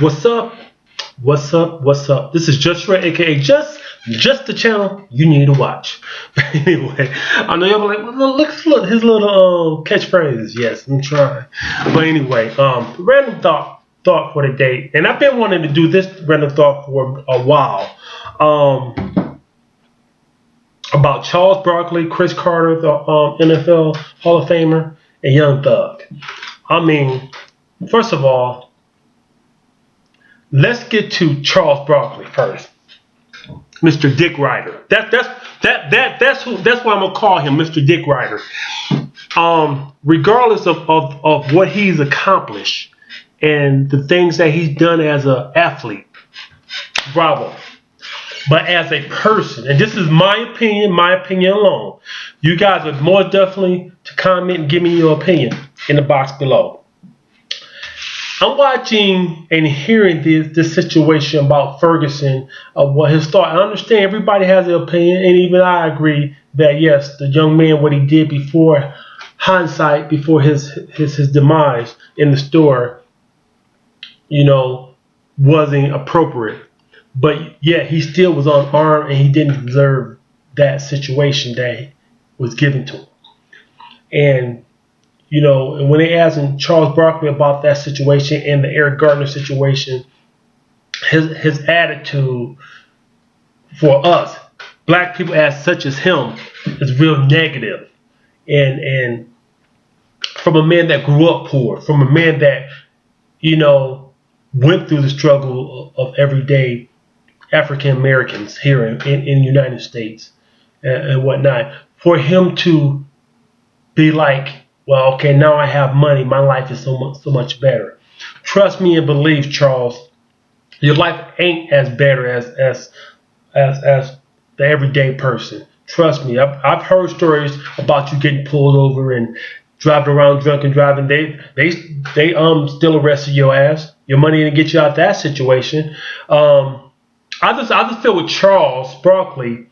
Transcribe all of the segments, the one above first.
What's up? What's up? What's up? This is Just Right, aka just the channel you need to watch. Anyway, I know y'all be like, well, look his little catchphrases. Yes, I'm trying. But anyway, random thought for the day, and I've been wanting to do this random thought for a while. About Charles Barkley, Chris Carter, the NFL Hall of Famer, and Young Thug. I mean, first of all, let's get to Charles Barkley first, Mr. Dick Ryder. That's what I'm gonna call him, Mr. Dick Ryder. Regardless of what he's accomplished and the things that he's done as an athlete, bravo. But as a person, and this is my opinion alone, you guys are more definitely to comment and give me your opinion in the box below. I'm watching and hearing this situation about Ferguson, what his thought. I understand everybody has an opinion, and even I agree that yes, the young man, what he did before hindsight, before his demise in the store, wasn't appropriate. But yeah, he still was unarmed, and he didn't deserve that situation that was given to him. And and when they asked Charles Barkley about that situation and the Eric Gardner situation, his attitude for us, black people as such as him, is real negative. And from a man that grew up poor, from a man that, went through the struggle of everyday African Americans here in the United States and whatnot, for him to be like, well, okay, now I have money. My life is so much better. Trust me and believe, Charles. Your life ain't as better as the everyday person. Trust me. I've heard stories about you getting pulled over and driving around drunk and driving. They still arrested your ass. Your money didn't get you out that situation. I just feel with Charles Barkley,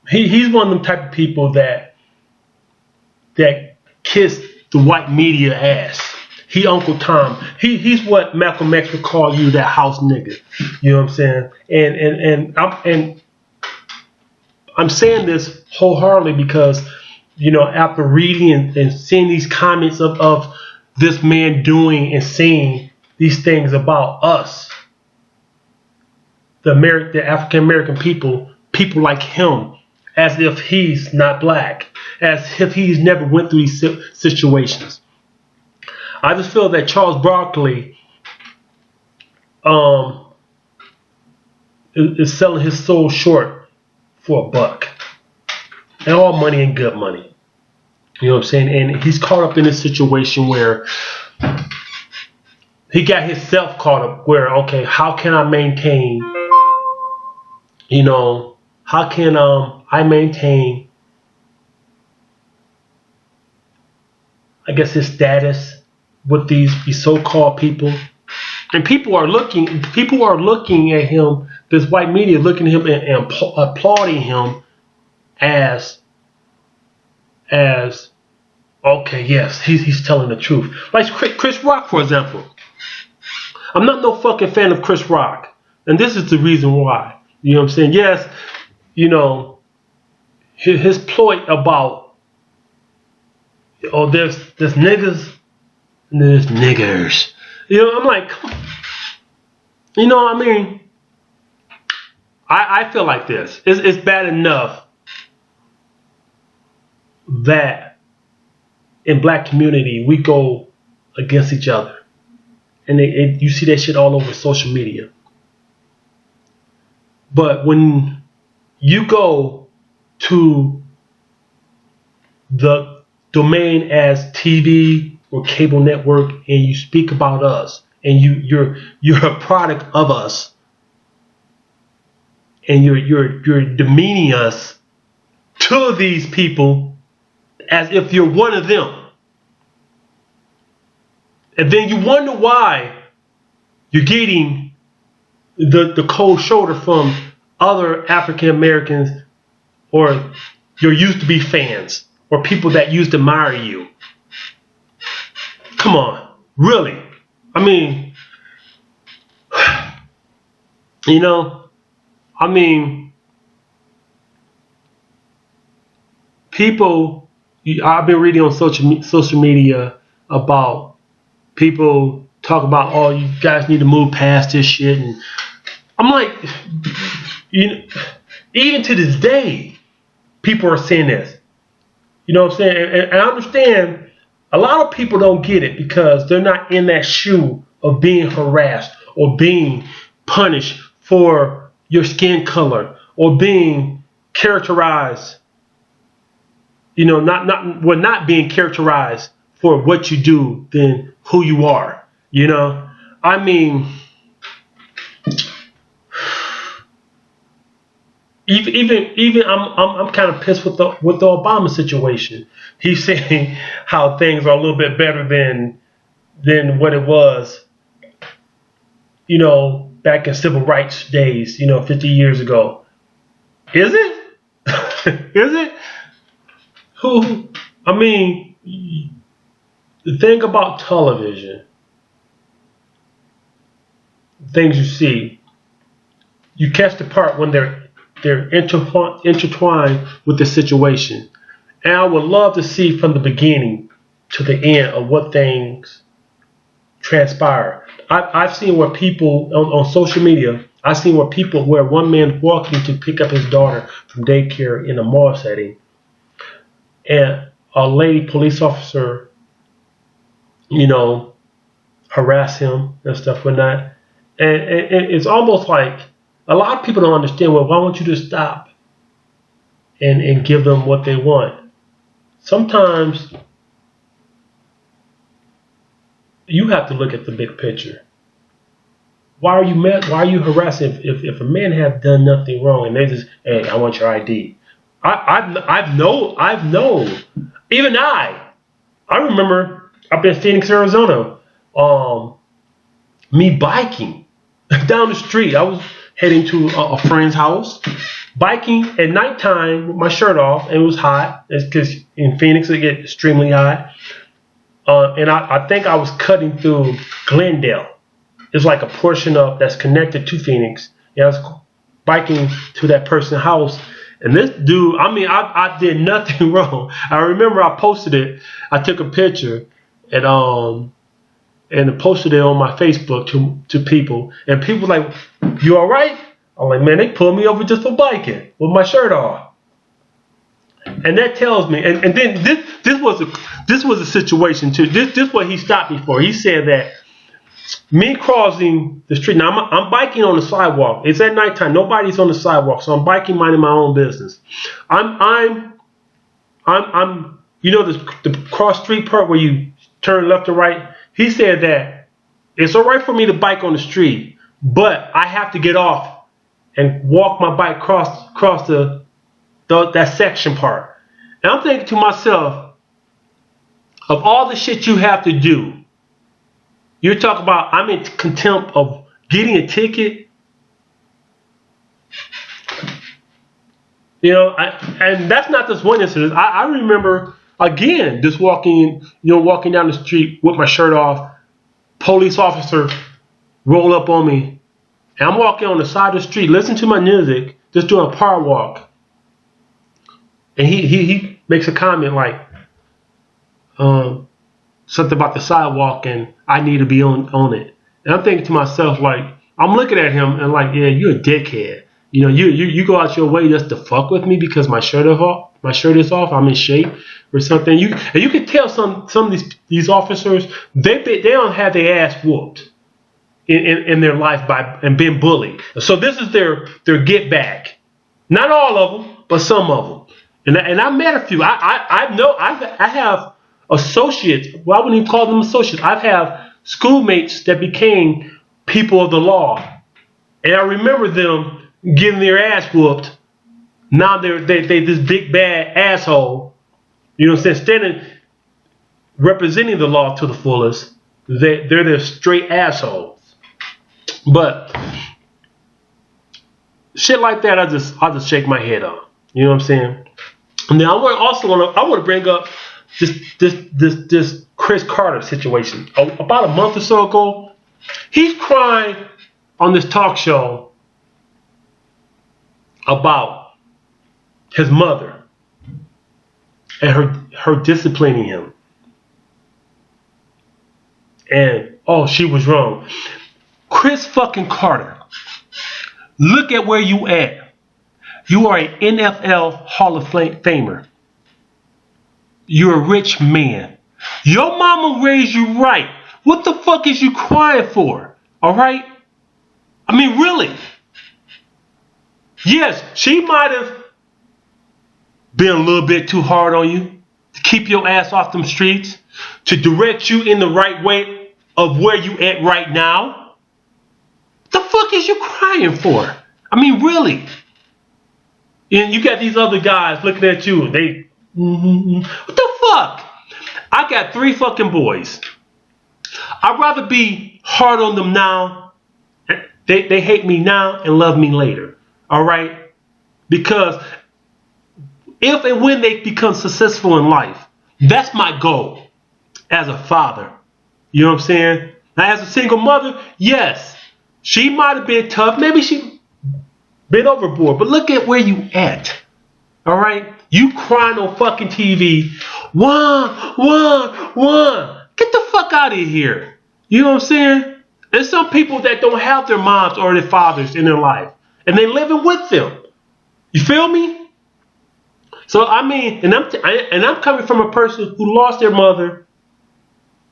he's one of them type of people that kissed the white media ass. He Uncle Tom. He's what Malcolm X would call you, that house nigga. You know what I'm saying? And I'm saying this wholeheartedly because, after reading and seeing these comments of this man doing and saying these things about us, the African American people like him, as if he's not black, as if he's never went through these situations. I just feel that Charles Barkley is selling his soul short for a buck. And all money ain't good money. You know what I'm saying? And he's caught up in this situation where he got himself caught up where, okay, how can I maintain, how can I maintain, I guess, his status with these so-called people? And people are looking at him, this white media looking at him and applauding him as okay, yes, he's telling the truth. Like Chris Rock, for example. I'm not no fucking fan of Chris Rock, and this is the reason why. You know what I'm saying? Yes, his ploy about, there's niggas and there's niggers. I'm like, I feel like this. It's bad enough that in black community we go against each other, and you see that shit all over social media. But when you go to the domain as TV or cable network and you speak about us, and you're a product of us, and you're demeaning us to these people as if you're one of them, and then you wonder why you're getting the cold shoulder from other African Americans or your used to be fans or people that used to admire you. Come on, really? I mean, you know, I mean, people. I've been reading on social media about people talk about, oh, you guys need to move past this shit, and I'm like, you know, even to this day, people are saying this. You know what I'm saying? And I understand a lot of people don't get it because they're not in that shoe of being harassed or being punished for your skin color or being characterized, you know, not being characterized for what you do than who you are. You know, I mean, even I'm kind of pissed with the Obama situation. He's saying how things are a little bit better than what it was, you know, back in civil rights days, you know, 50 years ago. Is it? Is it? Who? I mean, the thing about television, things you see, you catch the part when they're intertwined with the situation. And I would love to see from the beginning to the end of what things transpire. I've seen where people on social media, I've seen where one man walking to pick up his daughter from daycare in a mall setting, and a lady police officer, you know, harass him and stuff like that. And it's almost like a lot of people don't understand, well, why don't you just stop and give them what they want? Sometimes you have to look at the big picture. Why are you mad? Why are you harassing if a man has done nothing wrong and they just, hey, I want your ID? I've known. Even I remember up in Phoenix, Arizona, me biking down the street. I was heading to a friend's house, biking at nighttime with my shirt off, and it was hot. It's because in Phoenix it gets extremely hot. And I think I was cutting through Glendale. It's like a portion of that's connected to Phoenix. And I was biking to that person's house. And this dude, I mean, I did nothing wrong. I remember I posted it. I took a picture and posted it on my Facebook to people. And people were like, you all right? I'm like, man, they pulled me over just for biking with my shirt off. And that tells me, and then this was a situation too. This is what he stopped me for. He said that me crossing the street. Now I'm biking on the sidewalk. It's at nighttime. Nobody's on the sidewalk, so I'm biking, minding my own business. I'm you know the cross street part where you turn left or right. He said that it's all right for me to bike on the street, but I have to get off and walk my bike across that section part. And I'm thinking to myself, of all the shit you have to do, you're talking about I'm in contempt of getting a ticket. You know, and that's not just one incident. I remember again just walking down the street with my shirt off. Police officer roll up on me, and I'm walking on the side of the street, listening to my music, just doing a power walk. And he makes a comment like something about the sidewalk and I need to be on it. And I'm thinking to myself, like, I'm looking at him and like, yeah, you're a dickhead. You know, you go out your way just to fuck with me because my shirt is off, I'm in shape or something. You can tell some of these officers, they don't have their ass whooped in their life and been bullied. So this is their get back. Not all of them, but some of them. And I met a few. I have associates. Well, I wouldn't even call them associates. I have schoolmates that became people of the law, and I remember them getting their ass whooped. Now they this big bad asshole. You know what I'm saying? Standing representing the law to the fullest. They're straight assholes. But shit like that, I just shake my head on. You know what I'm saying? And then I want to bring up this Chris Carter situation. About a month or so ago, He's crying on this talk show about his mother and her disciplining him. And, oh, she was wrong. Chris fucking Carter, look at where you at. You are an NFL Hall of Famer. You're a rich man. Your mama raised you right. What the fuck is you crying for? All right? I mean, really? Yes, she might have been a little bit too hard on you to keep your ass off them streets, to direct you in the right way of where you at right now. The fuck is you crying for? I mean, really? And you got these other guys looking at you. They, what the fuck? I got 3 fucking boys. I'd rather be hard on them now. They hate me now and love me later. All right? Because if and when they become successful in life, that's my goal as a father. You know what I'm saying? Now, as a single mother, yes, she might have been tough. Maybe she been overboard. But look at where you at. All right? You crying on fucking TV. One. Get the fuck out of here. You know what I'm saying? There's some people that don't have their moms or their fathers in their life. And they're living with them. You feel me? So, I mean, and I'm coming from a person who lost their mother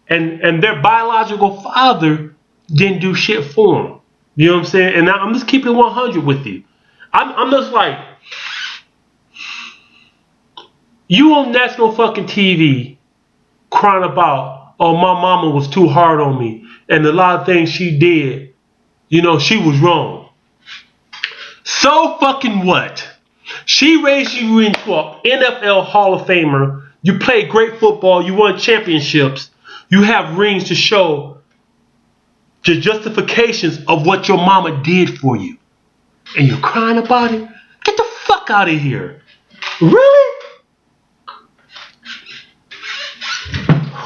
and their biological father didn't do shit for them. You know what I'm saying? And I'm just keeping it 100 with you. I'm just like, you on national fucking TV crying about, oh, my mama was too hard on me. And a lot of things she did, you know, she was wrong. So fucking what? She raised you into an NFL Hall of Famer. You played great football. You won championships. You have rings to show the justifications of what your mama did for you. And you're crying about it? Get the fuck out of here. Really?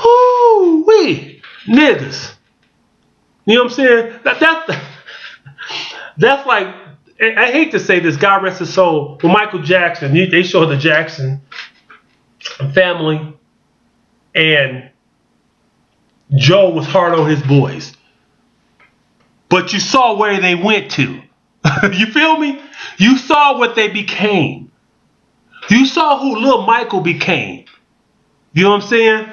Whoo-wee. Niggas. You know what I'm saying? That's like, I hate to say this, God rest his soul, with Michael Jackson. They showed the Jackson family, and Joe was hard on his boys. But you saw where they went to. You feel me? You saw what they became. You saw who little Michael became. You know what I'm saying?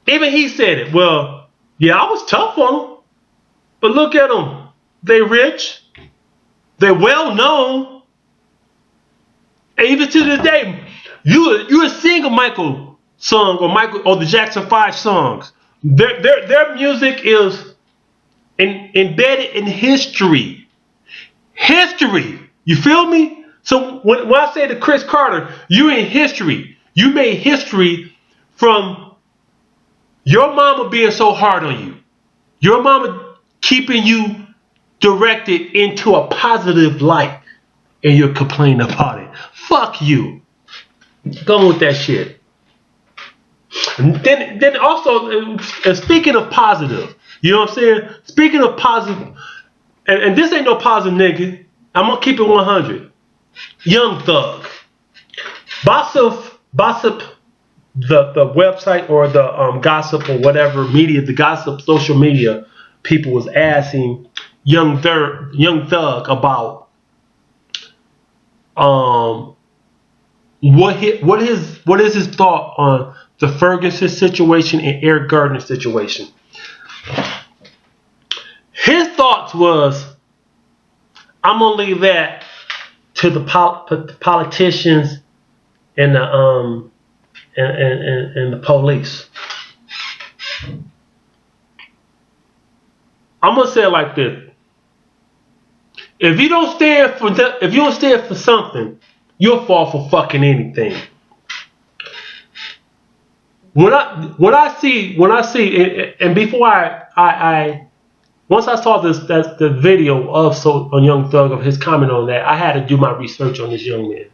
Even he said it. Well, yeah, I was tough on them. But look at them. They rich. They're well known. And even to this day, you sing a Michael song or the Jackson 5 songs. Their music is embedded in history. History. You feel me? So when I say to Chris Carter, you're in history. You made history from your mama being so hard on you. Your mama keeping you directed into a positive light, and you're complaining about it. Fuck you. Go on with that shit. And then also, speaking of positive, you know what I'm saying? Speaking of positive, and this ain't no positive nigga. I'm gonna keep it 100. Young Thug. Gossip, the website or the gossip or whatever media, the gossip social media people was asking Young Thug about what is his thought on the Ferguson situation and Eric Gardner situation. His thoughts was, I'm gonna leave that to the politicians and the and the police. I'm gonna say it like this. If you don't stand for something, you'll fall for fucking anything. When I see, and before I once I saw the video of a Young Thug of his comment on that, I had to do my research on this young man.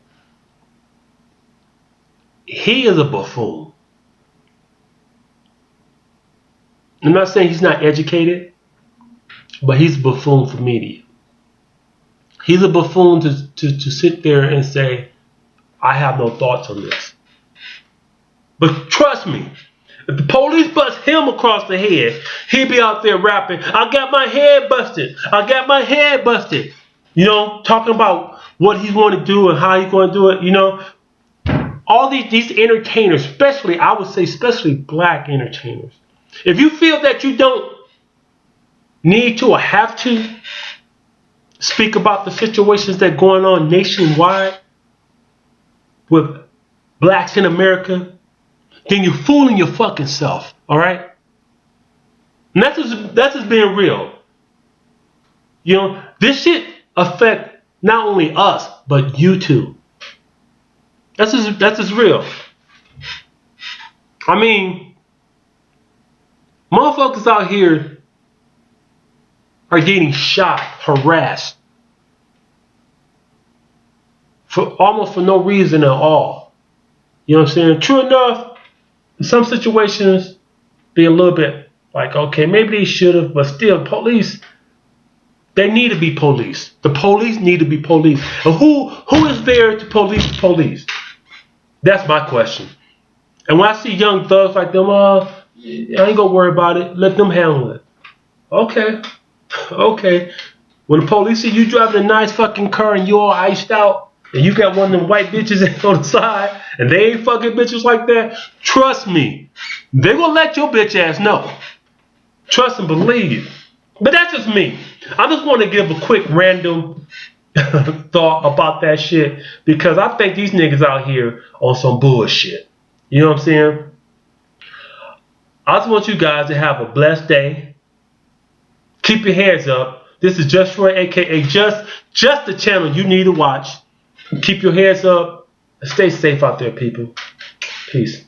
He is a buffoon. I'm not saying he's not educated. but he's a buffoon for media. He's a buffoon to sit there and say, I have no thoughts on this. But trust me, if the police bust him across the head, he'd be out there rapping, I got my head busted. I got my head busted. You know, talking about what he's going to do and how he's going to do it. You know, all these entertainers, especially, I would say, especially black entertainers. If you feel that you don't need to or have to speak about the situations that are going on nationwide with blacks in America, then you're fooling your fucking self, all right? And that's just being real. You know, this shit affect not only us, but you too. That's just real. I mean, motherfuckers out here are getting shot, harassed, for almost for no reason at all. You know what I'm saying? True enough, in some situations, be a little bit like, okay, maybe they should have, but still, police, they need to be police. The police need to be police. And who is there to police the police? That's my question. And when I see young thugs like them, I ain't gonna worry about it. Let them handle it. Okay. When the police see you driving a nice fucking car and you all iced out, and you got one of them white bitches on the side, and they ain't fucking bitches like that, trust me, they gonna let your bitch ass know. Trust and believe. But that's just me. I just want to give a quick random thought about that shit, because I think these niggas out here on some bullshit. You know what I'm saying? I just want you guys to have a blessed day. Keep your heads up. This is Just Roy, aka just the channel you need to watch. Keep your heads up and stay safe out there, people. Peace.